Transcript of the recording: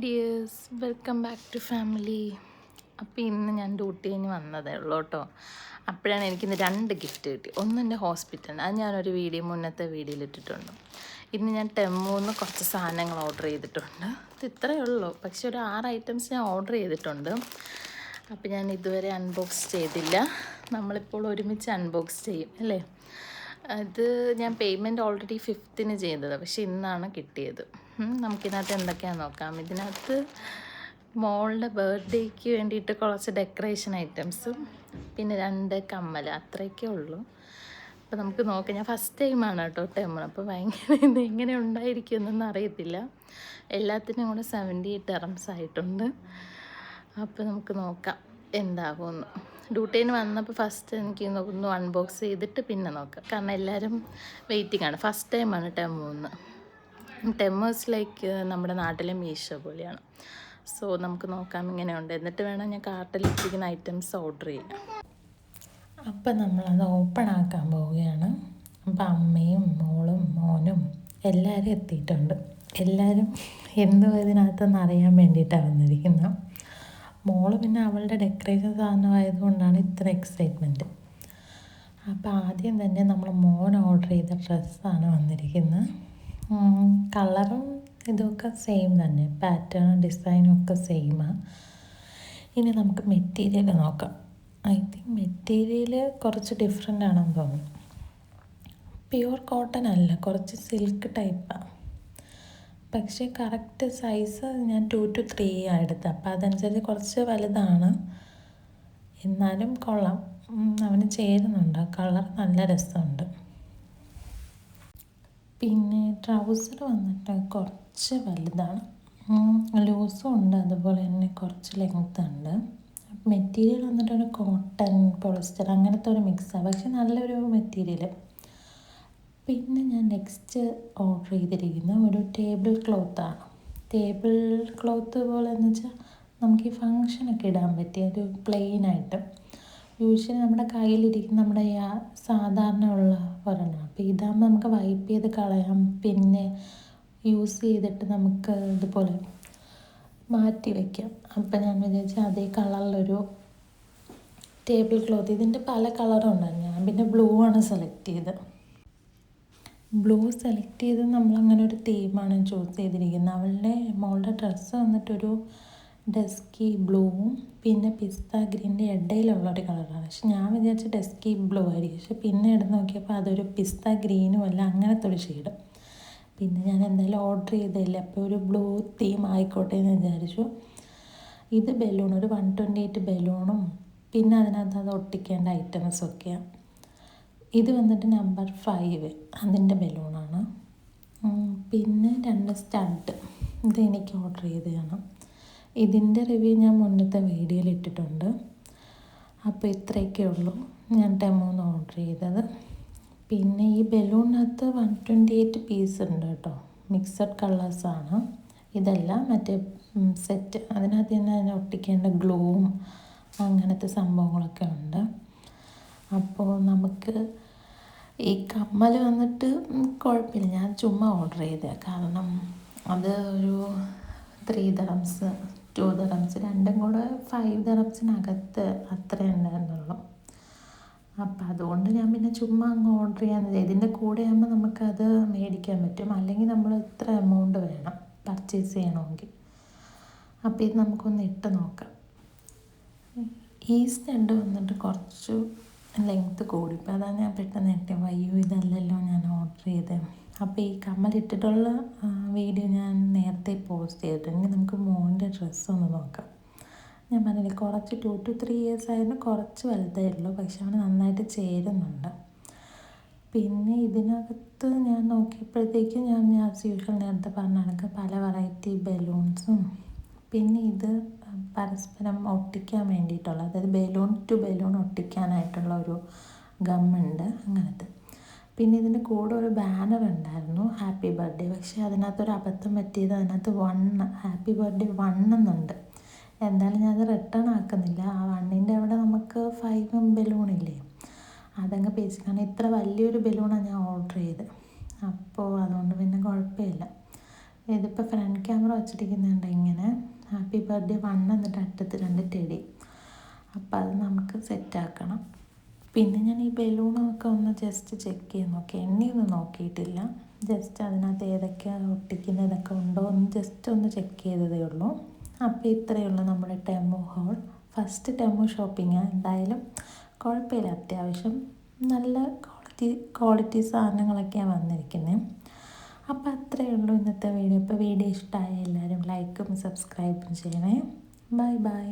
Dears, welcome back to family. അപ്പോൾ ഇന്ന് ഞാൻ ഡ്യൂട്ടി കഴിഞ്ഞ് വന്നതേ ഉള്ളൂ കേട്ടോ. അപ്പോഴാണ് എനിക്കിന്ന് 2 ഗിഫ്റ്റ് കിട്ടി. ഒന്ന് എൻ്റെ ഹോസ്പിറ്റലിന്, അത് ഞാനൊരു മുന്നത്തെ വീഡിയോയിൽ ഇട്ടിട്ടുണ്ട്. ഇന്ന് ഞാൻ ടെമ്മൂന്ന് കുറച്ച് സാധനങ്ങൾ ഓർഡർ ചെയ്തിട്ടുണ്ട്. ഇത് ഇത്രയേ ഉള്ളൂ, പക്ഷെ ഒരു 6 ഐറ്റംസ് ഞാൻ ഓർഡർ ചെയ്തിട്ടുണ്ട്. അപ്പോൾ ഞാൻ ഇതുവരെ അൺബോക്സ് ചെയ്തില്ല. നമ്മളിപ്പോൾ ഒരുമിച്ച് അൺബോക്സ് ചെയ്യും അല്ലേ. അത് ഞാൻ പേയ്മെൻറ്റ് ഓൾറെഡി 5th ചെയ്തത്, പക്ഷെ ഇന്നാണ് കിട്ടിയത്. നമുക്കിതിനകത്ത് എന്തൊക്കെയാണെന്ന് നോക്കാം. ഇതിനകത്ത് മോളുടെ ബർത്ത്ഡേക്ക് വേണ്ടിയിട്ട് കുറച്ച് ഡെക്കറേഷൻ ഐറ്റംസും പിന്നെ 2 കമ്മൽ, അത്രയൊക്കെ ഉള്ളൂ. അപ്പോൾ നമുക്ക് നോക്കാം. ഞാൻ ഫസ്റ്റ് ടൈമാണ് കേട്ടോ ടെമ്മ്, അപ്പോൾ ഭയങ്കര ഇത് എങ്ങനെ ഉണ്ടായിരിക്കുമെന്നൊന്നും അറിയത്തില്ല. എല്ലാത്തിനും കൂടെ 78 dirhams ആയിട്ടുണ്ട്. അപ്പോൾ നമുക്ക് നോക്കാം എന്താകുമെന്ന്. ഡ്യൂട്ടിയിൽ വന്നപ്പോൾ ഫസ്റ്റ് എനിക്ക് ഒന്ന് അൺബോക്സ് ചെയ്തിട്ട് പിന്നെ നോക്കാം, കാരണം എല്ലാവരും വെയിറ്റിംഗ് ആണ്. ഫസ്റ്റ് ടൈമാണ് ടെമ്മൂന്ന്. ടെമ്മേഴ്സ് ലൈക്ക് നമ്മുടെ നാട്ടിലെ മീഷോ പോലെയാണ്. സോ നമുക്ക് നോക്കാം ഇങ്ങനെയുണ്ട്, എന്നിട്ട് വേണം ഞാൻ കാർട്ടിലിട്ടിരിക്കുന്ന ഐറ്റംസ് ഓർഡർ ചെയ്യാം. അപ്പം നമ്മളത് ഓപ്പൺ ആക്കാൻ പോവുകയാണ്. അപ്പം അമ്മയും മോളും മോനും എല്ലാവരും എത്തിയിട്ടുണ്ട്. എല്ലാവരും എന്തോ ഇതിനകത്തെന്ന് അറിയാൻ വേണ്ടിയിട്ടാണ് വന്നിരിക്കുന്നത്. മോള് പിന്നെ അവളുടെ ഡെക്കറേഷൻ സാധനമായതുകൊണ്ടാണ് ഇത്ര എക്സൈറ്റ്മെൻറ്റ്. അപ്പോൾ ആദ്യം തന്നെ നമ്മൾ മോൻ ഓർഡർ ചെയ്ത ഡ്രസ്സാണ് വന്നിരിക്കുന്നത്. കളറും ഇതൊക്കെ സെയിം തന്നെ, പാറ്റേണും ഡിസൈനും ഒക്കെ സെയിമാണ്. ഇനി നമുക്ക് മെറ്റീരിയൽ നോക്കാം. ഐ തിങ്ക് മെറ്റീരിയൽ കുറച്ച് ഡിഫറെൻ്റ് ആണെന്ന് തോന്നുന്നു. പ്യുവർ കോട്ടൺ അല്ല, കുറച്ച് സിൽക്ക് ടൈപ്പാണ്. പക്ഷേ കറക്റ്റ് സൈസ് ഞാൻ 2 to 3 ആണ് എടുത്തത്. അപ്പോൾ അതനുസരിച്ച് കുറച്ച് വലുതാണ്, എന്നാലും കൊള്ളാം, അവന് ചേരുന്നുണ്ട്. കളർ നല്ല രസമുണ്ട്. പിന്നെ ട്രൗസർ വന്നിട്ട് കുറച്ച് വലുതാണ്, ലൂസും ഉണ്ട്, അതുപോലെ തന്നെ കുറച്ച് ലെങ്ത് ഉണ്ട്. മെറ്റീരിയൽ വന്നിട്ട് ഒരു കോട്ടൺ പോളിസ്റ്റർ അങ്ങനത്തെ ഒരു മിക്സാണ്, പക്ഷെ നല്ലൊരു മെറ്റീരിയൽ. പിന്നെ ഞാൻ നെക്സ്റ്റ് ഓർഡർ ചെയ്തിരിക്കുന്ന ഒരു ടേബിൾ ക്ലോത്താണ്. ടേബിൾ ക്ലോത്ത് പോലെ എന്ന് വെച്ചാൽ നമുക്ക് ഈ ഫങ്ഷനൊക്കെ ഇടാൻ പറ്റിയ ഒരു പ്ലെയിനായിട്ട്. യൂഷ്വലി നമ്മുടെ കയ്യിലിരിക്കുന്ന നമ്മുടെ സാധാരണ ഉള്ള ഒരെണ്ണം. അപ്പോൾ ഇതാകുമ്പോൾ നമുക്ക് വൈപ്പ് ചെയ്ത് കളയാം, പിന്നെ യൂസ് ചെയ്തിട്ട് നമുക്ക് ഇതുപോലെ മാറ്റി വയ്ക്കാം. അപ്പം ഞാൻ വിചാരിച്ചാൽ അതേ കളറിലൊരു ടേബിൾ ക്ലോത്ത്. ഇതിൻ്റെ പല കളറും ഉണ്ടായിരുന്നു, ഞാൻ പിന്നെ ബ്ലൂ ആണ് സെലക്ട് ചെയ്തത്. ബ്ലൂ സെലക്ട് ചെയ്ത് നമ്മളങ്ങനെ ഒരു തീമാണ് ചൂസ് ചെയ്തിരിക്കുന്നത്. അവളുടെ മോളുടെ ഡ്രസ്സ് വന്നിട്ടൊരു ഡസ്കി ബ്ലൂവും പിന്നെ പിസ്ത ഗ്രീൻ്റെ ഇടയിലുള്ളൊരു കളറാണ്. പക്ഷെ ഞാൻ വിചാരിച്ച ഡസ്കി ബ്ലൂ ആയിരിക്കും, പക്ഷെ പിന്നെ എടുത്ത് നോക്കിയപ്പോൾ അതൊരു പിസ്ത ഗ്രീനും അല്ല, അങ്ങനത്തെ ഒരു ഷെയ്ഡ്. പിന്നെ ഞാൻ എന്തായാലും ഓർഡർ ചെയ്തില്ല, അപ്പോൾ ഒരു ബ്ലൂ തീം ആയിക്കോട്ടെ എന്ന് വിചാരിച്ചു. ഇത് ബലൂൺ, ഒരു 128 ബലൂണും പിന്നെ അതിനകത്ത് അത് ഒട്ടിക്കേണ്ട ഐറ്റംസൊക്കെയാണ്. ഇത് വന്നിട്ട് നമ്പർ 5, അതിൻ്റെ ബലൂണാണ്. പിന്നെ 2 സ്റ്റഡ്, ഇത് എനിക്ക് ഓർഡർ ചെയ്തതാണ്. ഇതിൻ്റെ റിവ്യൂ ഞാൻ മുന്നത്തെ വീഡിയോയിൽ ഇട്ടിട്ടുണ്ട്. അപ്പോൾ ഇത്രയൊക്കെ ഉള്ളൂ ഞാൻ ടെമ്മൂന്ന് ഓർഡർ ചെയ്തത്. പിന്നെ ഈ ബലൂണിനകത്ത് 128 പീസ് ഉണ്ട് കേട്ടോ, മിക്സഡ് കളേഴ്സാണ്. ഇതല്ല മറ്റേ സെറ്റ്, അതിനകത്ത് തന്നെ അതിനെ ഒട്ടിക്കേണ്ട ഗ്ലൂവും അങ്ങനത്തെ സംഭവങ്ങളൊക്കെ ഉണ്ട്. അപ്പോൾ നമുക്ക് ഈ കമ്മൽ വന്നിട്ട് കുഴപ്പമില്ല, ഞാൻ ചുമ്മാ ഓർഡർ ചെയ്തത്, കാരണം അത് ഒരു 3 dirhams 2 dirhams രണ്ടും കൂടെ 5 dirhamsനകത്ത് അത്ര ഉണ്ടായിരുന്നുള്ളൂ. അപ്പം അതുകൊണ്ട് ഞാൻ പിന്നെ ചുമ്മാ അങ്ങ് ഓർഡർ ചെയ്യാമെന്ന് ചെയ്തു. ഇതിൻ്റെ കൂടെ ആകുമ്പോൾ നമുക്കത് മേടിക്കാൻ പറ്റും, അല്ലെങ്കിൽ നമ്മൾ ഇത്ര എമൗണ്ട് വേണം പർച്ചേസ് ചെയ്യണമെങ്കിൽ. അപ്പോൾ ഇത് നമുക്കൊന്ന് ഇട്ട് നോക്കാം. ഈ സ്റ്റഡ് വന്നിട്ട് കുറച്ച് ലെങ്ത്ത് കൂടിപ്പോൾ അതാണ് ഞാൻ പെട്ടെന്ന് ഇട്ടത്. വയ്യോ, ഇതല്ലല്ലോ ഞാൻ ഓർഡർ ചെയ്തത്. അപ്പോൾ ഈ കമ്മലിട്ടിട്ടുള്ള വീഡിയോ ഞാൻ നേരത്തെ പോസ്റ്റ് ചെയ്തിട്ടുണ്ടെങ്കിൽ നമുക്ക് മോൻ്റെ ഡ്രസ്സൊന്ന് നോക്കാം. ഞാൻ പറഞ്ഞില്ലേ കുറച്ച് 2 to 3 years ആയിരുന്നു, കുറച്ച് വലുതായിട്ടുള്ളൂ, പക്ഷെ അവന് നന്നായിട്ട് ചേരുന്നുണ്ട്. പിന്നെ ഇതിനകത്ത് ഞാൻ നോക്കിയപ്പോഴത്തേക്കും ഞാൻ ആസ് യൂഷ്വൽ നേരത്തെ പറഞ്ഞ കണക്ക് പല വെറൈറ്റി ബലൂൺസും പിന്നെ ഇത് പരസ്പരം ഒട്ടിക്കാൻ വേണ്ടിയിട്ടുള്ള, അതായത് ബലൂൺ ടു ബലൂൺ ഒട്ടിക്കാനായിട്ടുള്ള ഒരു ഗമ്മുണ്ട് അങ്ങനത്തെ. പിന്നെ ഇതിൻ്റെ കൂടെ ഒരു ബാനർ ഉണ്ടായിരുന്നു ഹാപ്പി ബർത്ത്ഡേ, പക്ഷേ അതിനകത്തൊരു അബദ്ധം പറ്റിയത്, അതിനകത്ത് 1 ഹാപ്പി ബർത്ത്ഡേ 1 എന്നുണ്ട്. എന്തായാലും ഞാനത് റിട്ടേൺ ആക്കുന്നില്ല. ആ 1ൻ്റെ അവിടെ നമുക്ക് 5 ബലൂണില്ലേ, അതങ്ങ് പേച്ച്, കാരണം ഇത്ര വലിയൊരു ബലൂണാണ് ഞാൻ ഓർഡർ ചെയ്തത്. അപ്പോൾ അതുകൊണ്ട് പിന്നെ കുഴപ്പമില്ല. ഇതിപ്പോൾ ഫ്രണ്ട് ക്യാമറ വെച്ചിരിക്കുന്നുണ്ട് ഇങ്ങനെ ഹാപ്പി ബർത്ത്ഡേ 1 എന്നിട്ട് അറ്റത്ത് 2 ടെഡി. അപ്പോൾ അത് നമുക്ക് സെറ്റാക്കണം. പിന്നെ ഞാൻ ഈ ബലൂണൊക്കെ ഒന്ന് ജസ്റ്റ് ചെക്ക് ചെയ്ത് നോക്കി, എണ്ണയൊന്നും നോക്കിയിട്ടില്ല. ജസ്റ്റ് അതിനകത്ത് ഏതൊക്കെയാണ് ഒട്ടിക്കുന്നതൊക്കെ ഉണ്ടോ എന്ന് ജസ്റ്റ് ഒന്ന് ചെക്ക് ചെയ്തതേ ഉള്ളൂ. അപ്പോൾ ഇത്രയേ ഉള്ളൂ നമ്മുടെ ടെമു ഹോൾ. ഫസ്റ്റ് ടെമു ഷോപ്പിംഗാണ്. എന്തായാലും കുഴപ്പമില്ല, അത്യാവശ്യം നല്ല ക്വാളിറ്റി സാധനങ്ങളൊക്കെയാണ് വന്നിരിക്കുന്നത്. അപ്പോൾ അത്രയേ ഉള്ളൂ ഇന്നത്തെ വീഡിയോ. ഇപ്പോൾ വീഡിയോ ഇഷ്ടമായ എല്ലാവരും ലൈക്കും സബ്സ്ക്രൈബും ചെയ്യണേ. Bye bye.